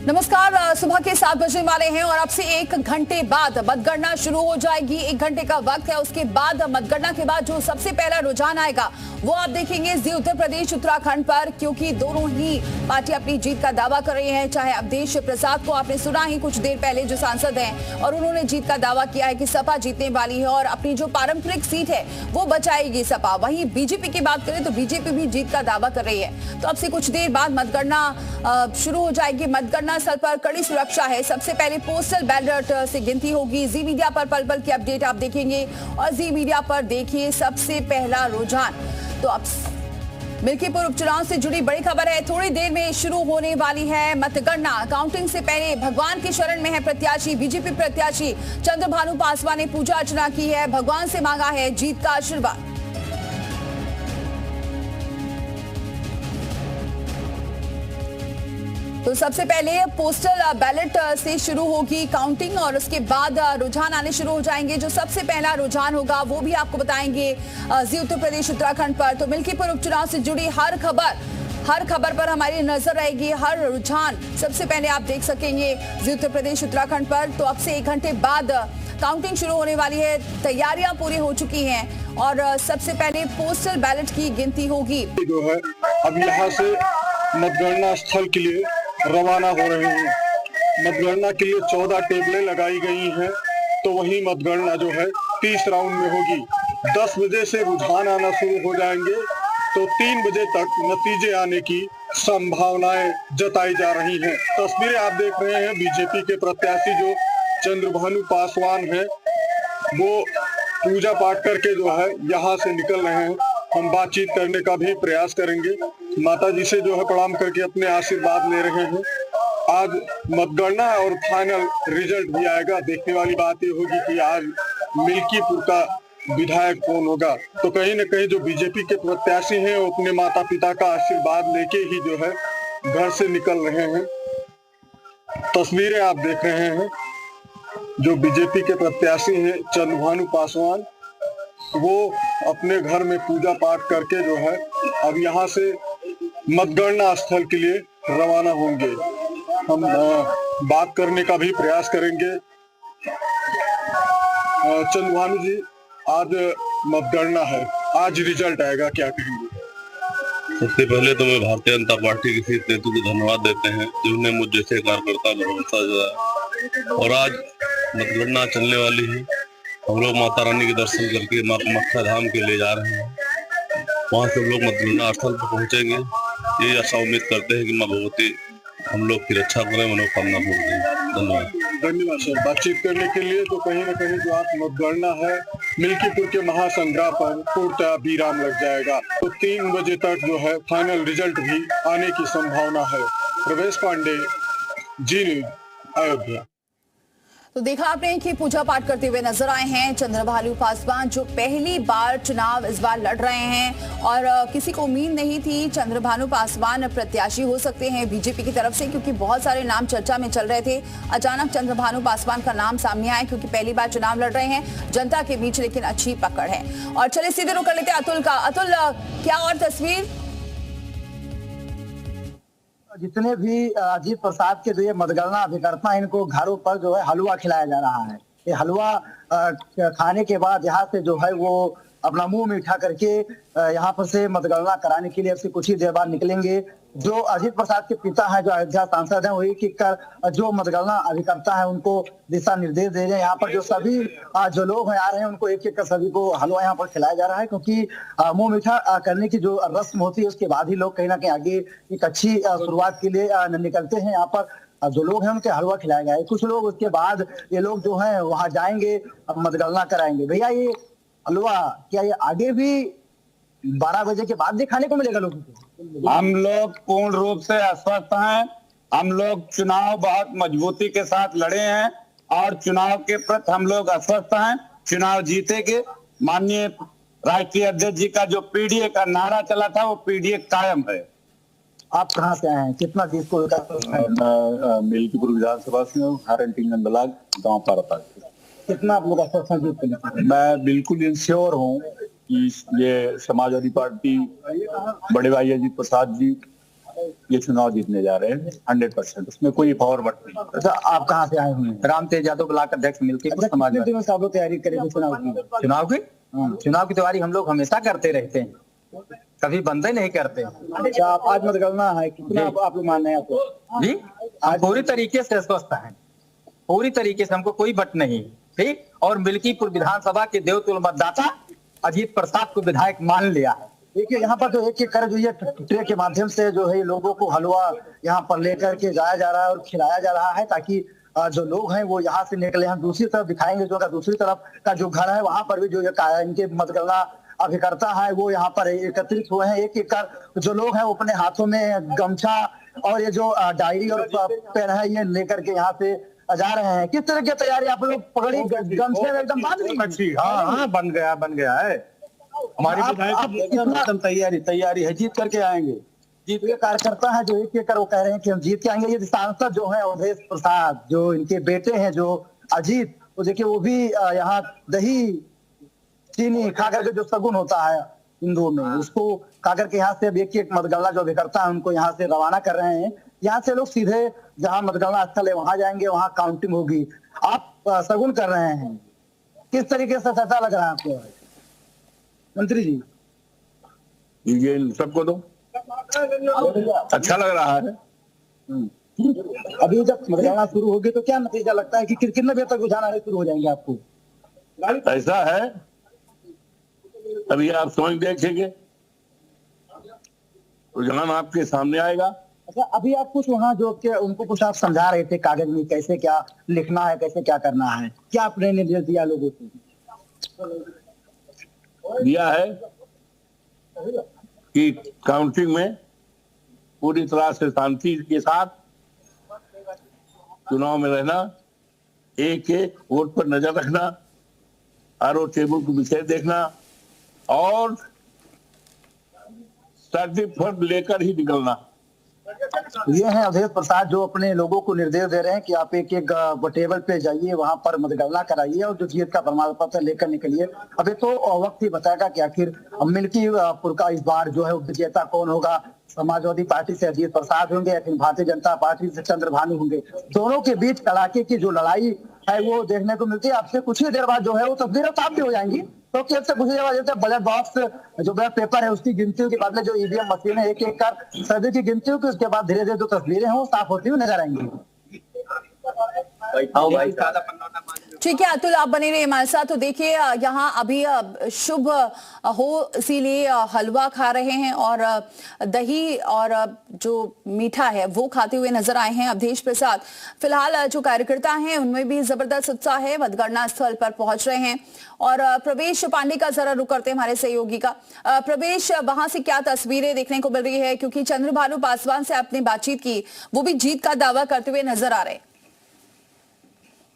नमस्कार। सुबह के 7 बजने वाले हैं और अब से 1 घंटे बाद मतगणना शुरू हो जाएगी। 1 घंटे का वक्त है। उसके बाद मतगणना के बाद जो सबसे पहला रुझान आएगा वो आप देखेंगे जी उत्तर प्रदेश उत्तराखंड पर, क्योंकि दोनों ही पार्टी अपनी जीत का दावा कर रही है। चाहे अवधेश प्रसाद को आपने सुना ही कुछ देर पहले, जो सांसद हैं, और उन्होंने जीत का दावा किया है कि सपा जीतने वाली है और अपनी जो पारंपरिक सीट है वो बचाएगी सपा। वहीं बीजेपी की बात करें तो बीजेपी भी जीत का दावा कर रही है। तो अब से कुछ देर बाद मतगणना शुरू हो जाएगी। मतगणना स्थल पर कड़ी सुरक्षा है। सबसे पहले पोस्टल बैलेट से गिनती होगी। जी मीडिया पर पल पल की अपडेट आप देखेंगे और जी मीडिया पर देखिए सबसे पहला रुझान। तो अब मिल्कीपुर उपचुनाव से जुड़ी बड़ी खबर है। थोड़ी देर में शुरू होने वाली है मतगणना। काउंटिंग से पहले भगवान की शरण में है प्रत्याशी। बीजेपी प्रत्याशी चंद्रभानु पासवान ने पूजा अर्चना की है, भगवान से मांगा है जीत का आशीर्वाद। तो सबसे पहले पोस्टल बैलेट से शुरू होगी काउंटिंग और उसके बाद रुझान आने शुरू हो जाएंगे। जो सबसे पहला रुझान होगा वो भी आपको बताएंगे जी उत्तर प्रदेश उत्तराखंड पर। तो मिल्कीपुर उपचुनाव से जुड़ी हर खबर पर हमारी नजर रहेगी। हर रुझान सबसे पहले आप देख सकेंगे जी उत्तर प्रदेश उत्तराखंड पर। तो अब से 1 घंटे बाद काउंटिंग शुरू होने वाली है। तैयारियां पूरी हो चुकी हैं और सबसे पहले पोस्टल बैलेट की गिनती होगी। जो है अब यहाँ से मतगणना स्थल के लिए रवाना हो रहे हैं। मतगणना के लिए 14 टेबलें लगाई गई हैं। तो वही मतगणना जो है 30 राउंड में होगी। 10 बजे से रुझान आना शुरू हो जाएंगे तो 3 बजे तक नतीजे आने की संभावनाएं जताई जा रही हैं। तस्वीरें आप देख रहे हैं, बीजेपी के प्रत्याशी जो चंद्रभानु पासवान हैं वो पूजा पाठ करके जो है यहाँ से निकल रहे हैं। हम बातचीत करने का भी प्रयास करेंगे। माता जी से जो है प्रणाम करके अपने आशीर्वाद ले रहे हैं। आज मतगणना और फाइनल रिजल्ट भी आएगा। देखने वाली बात ये होगी कि आज मिल्कीपुर का विधायक कौन होगा। तो कहीं न कहीं जो बीजेपी के प्रत्याशी हैं वो अपने माता पिता का आशीर्वाद लेके ही जो है घर से निकल रहे हैं। तस्वीरें आप देख रहे हैं, जो बीजेपी के प्रत्याशी हैं चंद्रभानु पासवान, वो अपने घर में पूजा पाठ करके जो है अब यहाँ से मतगणना स्थल के लिए रवाना होंगे। हम बात करने का भी प्रयास करेंगे। चंद्रभानु जी, आज मतगणना है, आज रिजल्ट आएगा, क्या कहेंगे? सबसे पहले तो मैं भारतीय जनता पार्टी के शीर्ष नेतृत्व को धन्यवाद देते हैं जिन्होंने मुझ जैसे कार्यकर्ता भरोसा दिया। और आज मतगणना चलने वाली है। हम लोग माता रानी के दर्शन करके मक्खा धाम के लिए जा रहे हैं। वहाँ से हम लोग मतगणना स्थल पर पहुँचेंगे। ये आशा उम्मीद करते हैं कि माँ भगवती हम लोग की रक्षा करें, मनोकामना पूर्ण करें। धन्यवाद। धन्यवाद सर बातचीत करने के लिए। तो कहीं न कहीं जो आज मतगणना है मिल्कीपुर के महासंग्राम पर पूर्णतः विराम लग जाएगा। तो 3 बजे तक जो है फाइनल रिजल्ट भी आने की संभावना है। प्रवेश पांडे, जी न्यूज, अयोध्या। तो देखा आपने कि पूजा पाठ करते हुए नजर आए हैं चंद्रभानु पासवान, जो पहली बार चुनाव इस बार लड़ रहे हैं। और किसी को उम्मीद नहीं थी चंद्रभानु पासवान प्रत्याशी हो सकते हैं बीजेपी की तरफ से, क्योंकि बहुत सारे नाम चर्चा में चल रहे थे। अचानक चंद्रभानु पासवान का नाम सामने आया क्योंकि पहली बार चुनाव लड़ रहे हैं जनता के बीच, लेकिन अच्छी पकड़ है। और चलिए सीधे रुख कर लेते हैं अतुल का। अतुल, क्या और तस्वीर? जितने भी अजीत प्रसाद के जो ये मतगणना अभिकर्ता है, इनको घरों पर जो है हलवा खिलाया जा रहा है। ये हलवा खाने के बाद यहाँ से जो है वो अपना मुंह मीठा करके यहाँ पर से मतगणना कराने के लिए अब से कुछ ही देर बाद निकलेंगे। जो अजीत प्रसाद के पिता हैं, जो अयोध्या सांसद हैं, वही कि जो मतगणना अभिकर्ता है उनको दिशा निर्देश दे रहे हैं। यहाँ पर जो सभी जो लोग हैं आ रहे हैं उनको एक एक कर सभी को हलवा यहाँ पर खिलाया जा रहा है, क्योंकि मुंह मीठा करने की जो रस्म होती है उसके बाद ही लोग कहीं ना कहीं आगे एक अच्छी शुरुआत के लिए निकलते हैं। यहाँ पर जो लोग हैं उनके हलवा खिलाया गया है। कुछ लोग उसके बाद ये लोग जो है वहां जाएंगे, मतगणना कराएंगे। भैया, ये हलवा क्या ये आगे भी 12 बजे के बाद भी खाने को मिलेगा लोगों को? हम लोग पूर्ण रूप से आश्वस्त हैं। हम लोग चुनाव बहुत मजबूती के साथ लड़े हैं और चुनाव के प्रति हम लोग आश्वस्त हैं। चुनाव जीतेंगे। माननीय राष्ट्रीय अध्यक्ष जी का जो पीडीए का नारा चला था वो पीडीए कायम है। आप कहाँ से आए हैं? कितना चीज को मिल्कीपुर विधानसभा से हूँ, ब्लॉक गाँव पारापाल। कितना आप लोग आश्वासन जीत कर? मैं बिल्कुल इंश्योर हूँ कि ये समाजवादी पार्टी, बड़े भाई अजीत प्रसाद जी ये चुनाव जीतने जा रहे हैं 100%, उसमें कोई फॉरवर्ड नहीं। अच्छा, आप कहाँ से आए हुए हैं? राम तेज यादव ब्लॉक अध्यक्ष मिलकर अच्छा, कितने दिनों से आप लोग तैयारी करेंगे चुनाव की? चुनाव की तैयारी हम लोग हमेशा करते रहते हैं, कभी बंद ही नहीं करते। अच्छा, आज मतगणना है, कितना आप लोग मान रहे हैं आपको? जी, हम पूरी तरीके से स्वस्थ हैं, पूरी तरीके से, हमको कोई बट नहीं, ठीक। और मिल्कीपुर विधानसभा के देवतुल्य मतदाता अजीत प्रसाद को विधायक मान लिया है। देखिए, यहाँ पर तो एक एक कर जो ये ट्रे के माध्यम से जो है लोगों को हलवा यहाँ पर लेकर के जाया जा रहा है और खिलाया जा रहा है, ताकि जो लोग हैं वो यहाँ से निकले। हम दूसरी तरफ दिखाएंगे, जो दूसरी तरफ का जो घर है वहां पर भी जो इनके मतगणना अभिकर्ता है वो यहाँ पर एकत्रित हुए हैं। एक एक कर जो लोग हैं वो अपने हाथों में गमछा और ये जो डायरी और पेन है ये लेकर के यहाँ से जा रहे हैं। किस तरह की तैयारी आप लोग पकड़ी? गमछे में एकदम बांध ली? हाँ, बन गया है। हमारी एकदम तैयारी है, जीत करके आएंगे। जीत के कार्यकर्ता है जो एक एक कर वो कह रहे हैं कि हम जीत के आएंगे। ये सांसद जो है अवधेश प्रसाद, जो इनके बेटे हैं जो अजीत, तो देखिए वो भी यहाँ दही चीनी खा करके जो सगुन होता है हिंदुओं में, उसको खा करके यहाँ से अब एक एक मतगणना जो अभिकर्ता है उनको यहाँ से रवाना कर रहे हैं। यहाँ से लोग सीधे जहाँ मतगणना स्थल है वहां जाएंगे, वहां काउंटिंग होगी। आप सगुन कर रहे हैं, किस तरीके से कैसा लग रहा है आपको मंत्री जी? ये सबको दो अच्छा लग रहा है। अभी जब मतगणना शुरू होगी तो क्या नतीजा लगता है कि कितने बजे तक रुझान आने शुरू हो जाएंगे आपको? ऐसा है, अभी आप स्वयं देखेंगे, रुझान आपके सामने आएगा। अच्छा, अभी आप कुछ वहाँ जो के उनको कुछ आप समझा रहे थे कागज में कैसे क्या लिखना है, कैसे क्या करना है, क्या आपने निर्देश दिया लोगों को? दिया है कि काउंटिंग में पूरी तरह से शांति के साथ चुनाव में रहना, एक एक वोट पर नजर रखना, आरओ टेबल को विषय देखना और सर्टिफिकेट लेकर ही निकलना। ये है अवधेश प्रसाद जो अपने लोगों को निर्देश दे रहे हैं कि आप एक एक टेबल पे जाइए, वहां पर मतगणना कराइए और जो जीत का प्रमाण पत्र लेकर निकलिए। अभी तो वक्त ही बताएगा कि आखिर मिल्कीपुर का इस बार जो है विजेता कौन होगा। समाजवादी पार्टी से अजीत प्रसाद होंगे या फिर भारतीय जनता पार्टी से चंद्रभानु होंगे। दोनों के बीच कड़ाके की जो लड़ाई है वो देखने को मिलती है। आपसे कुछ ही देर बाद जो है वो तस्वीरें साफ भी हो जाएंगी। तो कैसे कुछ देर बाद जैसे बैलेट बॉक्स जो बैलेट पेपर है उसकी गिनती के बाद में जो ईवीएम मशीन है एक एक कर सभी की गिनती होगी, उसके बाद धीरे धीरे जो तस्वीरें हैं वो साफ होती हुई नजर आएंगी। ठीक है अतुल, आप बने रहे हमारे साथ। तो देखिए यहाँ अभी शुभ हो इसीलिए हलवा खा रहे हैं और दही और जो मीठा है वो खाते हुए नजर आए हैं अवधेश प्रसाद। फिलहाल जो कार्यकर्ता हैं उनमें भी जबरदस्त उत्साह है, मतगणना स्थल पर पहुंच रहे हैं। और प्रवेश पांडे का जरा रुख करते हैं हमारे सहयोगी का। प्रवेश, वहां से क्या तस्वीरें देखने को मिल रही है, क्योंकि चंद्रभानु पासवान से आपने बातचीत की, वो भी जीत का दावा करते हुए नजर आ रहे हैं।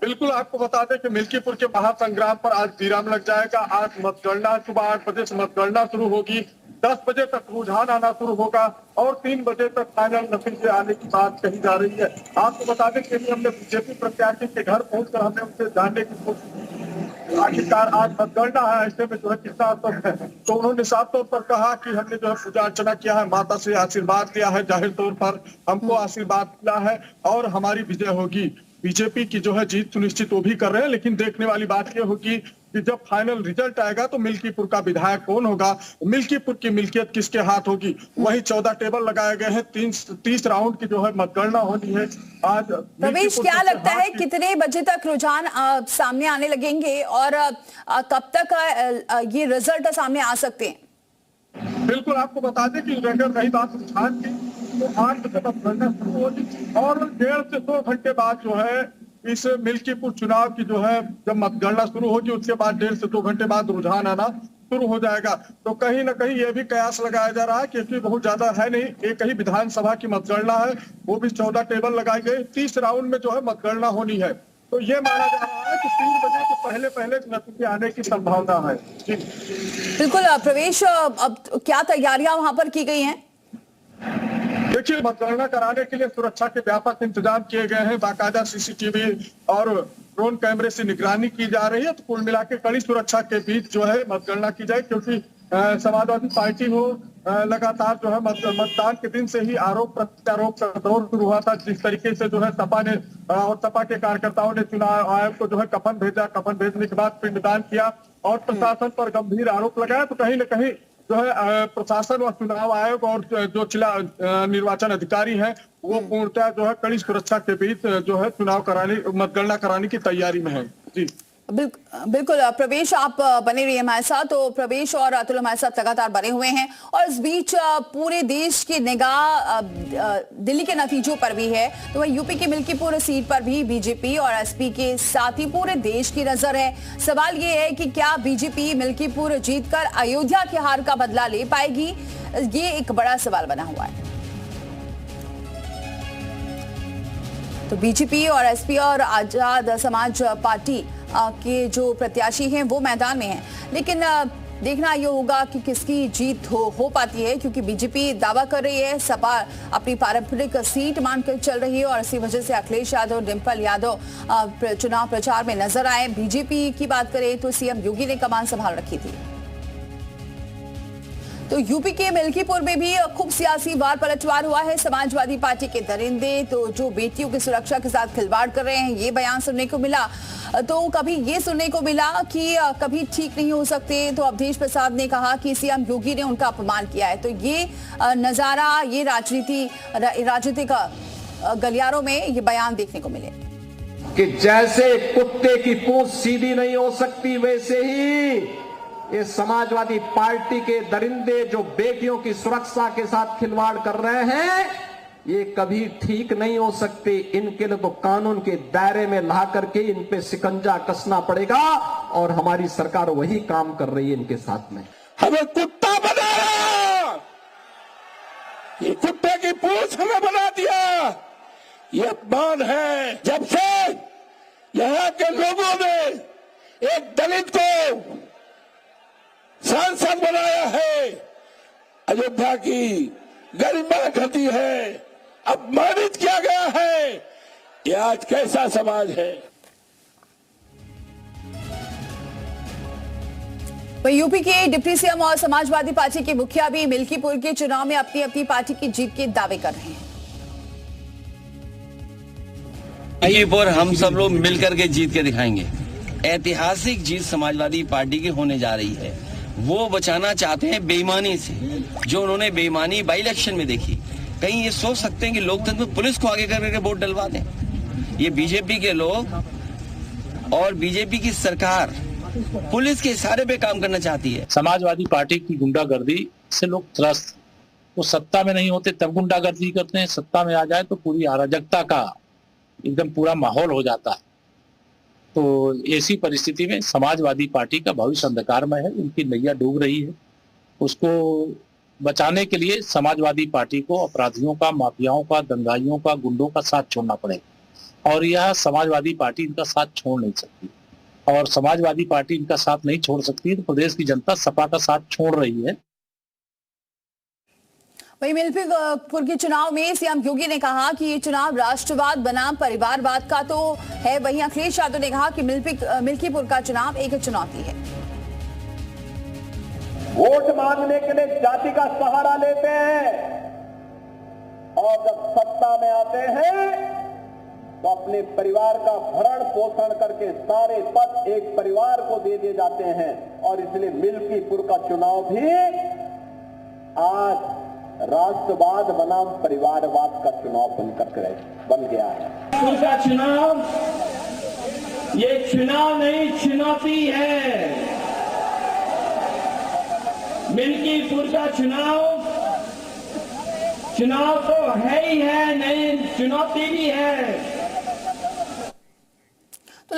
बिल्कुल, आपको बता दें कि मिल्कीपुर के महासंग्राम पर आज विराम लग जाएगा। आज मतगणना सुबह 8 बजे से मतगणना शुरू होगी, 10 बजे तक रुझान आना शुरू होगा और 3 बजे तक फाइनल नतीजे आने की बात कही जा रही है। आपको बता दें कि हमने बीजेपी प्रत्याशी के घर पहुंचकर हमने उनसे जानने की कोशिश, आखिरकार आज मतगणना है, ऐसे में जो है कितना असर है। तो उन्होंने साफ तौर पर कहा कि हमने जो है पूजा अर्चना किया है, माता से आशीर्वाद लिया है, जाहिर तौर पर हमको आशीर्वाद मिला है और हमारी विजय होगी। बीजेपी की जो है जीत सुनिश्चित वो भी कर रहे हैं, लेकिन देखने वाली बात ये होगी कि जब फाइनल रिजल्ट आएगा तो मिल्कीपुर का विधायक कौन होगा, मिल्कीपुर की मिल्कियत किसके हाथ होगी। वहीं 14 टेबल लगाए गए हैं, 30 राउंड की जो है मतगणना होनी है आज। प्रवेश, क्या लगता है कितने बजे तक रुझान सामने आने लगेंगे और कब तक ये रिजल्ट सामने आ सकते हैं? बिल्कुल, आपको बता दें कि अगर रही बात रुझान की तो 8 बजे मतगणना शुरू होगी और 1.5 से 2 घंटे बाद जो है इस मिल्कीपुर चुनाव की जो है जब मतगणना शुरू होगी उसके बाद 1.5 से 2 घंटे बाद रुझान आना शुरू हो जाएगा। तो कहीं ना कहीं ये भी कयास लगाया जा रहा है क्योंकि बहुत ज्यादा है नहीं, एक ही विधानसभा की मतगणना है, वो भी 14 टेबल लगाई गई, 30 राउंड में जो है मतगणना होनी है। तो ये माना जा रहा है कि 3 बजे के पहले नतीजे आने की संभावना है। बिल्कुल प्रवेश, अब क्या तैयारियां वहां पर की गई हैं? देखिए, मतगणना कराने के लिए सुरक्षा के व्यापक इंतजाम किए गए हैं, बाकायदा सीसीटीवी और ड्रोन कैमरे से निगरानी की जा रही है। तो कुल मिला के कड़ी सुरक्षा के बीच जो है मतगणना की जाए, क्योंकि समाजवादी पार्टी हो लगातार जो है मतदान के दिन से ही आरोप प्रत्यारोप का दौर शुरू हुआ था। जिस तरीके से जो है सपा ने और सपा के कार्यकर्ताओं ने चुनाव आयोग को जो है कफन भेजा, कफन भेजने के बाद पिंडदान किया और प्रशासन पर गंभीर आरोप लगाया, तो कहीं न कहीं जो है प्रशासन और चुनाव आयोग और जो जिला निर्वाचन अधिकारी हैं वो पूर्णतः जो है कड़ी सुरक्षा के बीच जो है मतगणना कराने की तैयारी में है। जी बिल्कुल प्रवेश, आप बने रहिए हमारे साथ। तो प्रवेश और अतुल हमारे साथ लगातार बने हुए हैं और इस बीच पूरे देश की निगाह दिल्ली के नतीजों पर भी है। तो वही यूपी की मिल्कीपुर सीट पर भी बीजेपी और एसपी के साथ ही पूरे देश की नजर है। सवाल ये है कि क्या बीजेपी मिल्कीपुर जीतकर अयोध्या की हार का बदला ले पाएगी, ये एक बड़ा सवाल बना हुआ है। तो बीजेपी और एसपी और आजाद समाज पार्टी के जो प्रत्याशी हैं वो मैदान में हैं, लेकिन देखना ये होगा कि किसकी जीत हो पाती है, क्योंकि बीजेपी दावा कर रही है सपा अपनी पारंपरिक सीट मानकर चल रही है और इसी वजह से अखिलेश यादव, डिंपल यादव चुनाव प्रचार में नजर आए। बीजेपी की बात करें तो सीएम योगी ने कमान संभाल रखी थी। तो यूपी के मिल्कीपुर में भी खूब सियासी वार पलटवार हुआ है। समाजवादी पार्टी के दरिंदे तो जो बेटियों की सुरक्षा के साथ खिलवाड़ कर रहे हैं, ये बयान सुनने को मिला। तो कभी ये सुनने को मिला कि कभी ठीक नहीं हो सकते, तो अवधेश प्रसाद ने कहा कि सीएम योगी ने उनका अपमान किया है। तो ये नजारा, ये राजनीतिक गलियारों में ये बयान देखने को मिले कि जैसे कुत्ते की पूंछ सीधी नहीं हो सकती, वैसे ही ये समाजवादी पार्टी के दरिंदे जो बेटियों की सुरक्षा के साथ खिलवाड़ कर रहे हैं, ये कभी ठीक नहीं हो सकते। इनके लिए तो कानून के दायरे में ला करके इन पे शिकंजा कसना पड़ेगा और हमारी सरकार वही काम कर रही है इनके साथ में। हमें कुत्ता बनाया, ये कुत्ते की पूंछ हमें बना दिया, ये अपमान है। जब से यहाँ के लोगों ने एक दलित को सांसद बनाया है, अयोध्या की गरिमा घटी है, अपमानित किया गया है, ये आज कैसा समाज है। वहीं यूपी के डिप्टी सीएम और समाजवादी पार्टी के मुखिया भी मिल्कीपुर के चुनाव में अपनी अपनी पार्टी की जीत के दावे कर रहे हैं। मिल्कीपुर हम सब लोग मिलकर के जीत के दिखाएंगे। ऐतिहासिक जीत समाजवादी पार्टी की होने जा रही है। वो बचाना चाहते हैं बेईमानी से, जो उन्होंने बेईमानी बाई इलेक्शन में देखी। कहीं ये सोच सकते हैं कि लोकतंत्र में पुलिस को आगे करके वोट डलवा दें? ये बीजेपी के लोग और बीजेपी की सरकार पुलिस के इशारे पे काम करना चाहती है। समाजवादी पार्टी की गुंडागर्दी से लोग त्रस्त, वो सत्ता में नहीं होते तब गुंडागर्दी करते हैं, सत्ता में आ जाए तो पूरी अराजकता का एकदम पूरा माहौल हो जाता है। तो ऐसी परिस्थिति में समाजवादी पार्टी का भविष्य अंधकारमय है, उनकी नैया डूब रही है। उसको बचाने के लिए समाजवादी पार्टी को अपराधियों का, माफियाओं का, दंगाइयों का, गुंडों का साथ छोड़ना पड़ेगा और यह समाजवादी पार्टी इनका साथ छोड़ नहीं सकती। और समाजवादी पार्टी इनका साथ नहीं छोड़ सकती तो प्रदेश की जनता सपा का साथ छोड़ रही है। वहीं मिल्कीपुर के चुनाव में सीएम योगी ने कहा कि ये चुनाव राष्ट्रवाद बनाम परिवारवाद का तो है। वहीं अखिलेश यादव ने कहा कि मिल्कीपुर का चुनाव एक चुनौती है। वोट मांगने के लिए जाति का सहारा लेते हैं और जब सत्ता में आते हैं तो अपने परिवार का भरण पोषण करके सारे पद एक परिवार को दे दिए जाते हैं। और इसलिए मिल्कीपुर का चुनाव भी आज राष्ट्रवाद बनाम परिवारवाद का चुनाव बन गया है। का चुनाव ये चुनाव नहीं, चुनौती है। मिल्कीपुर का चुनाव तो है ही है, नहीं चुनौती भी है।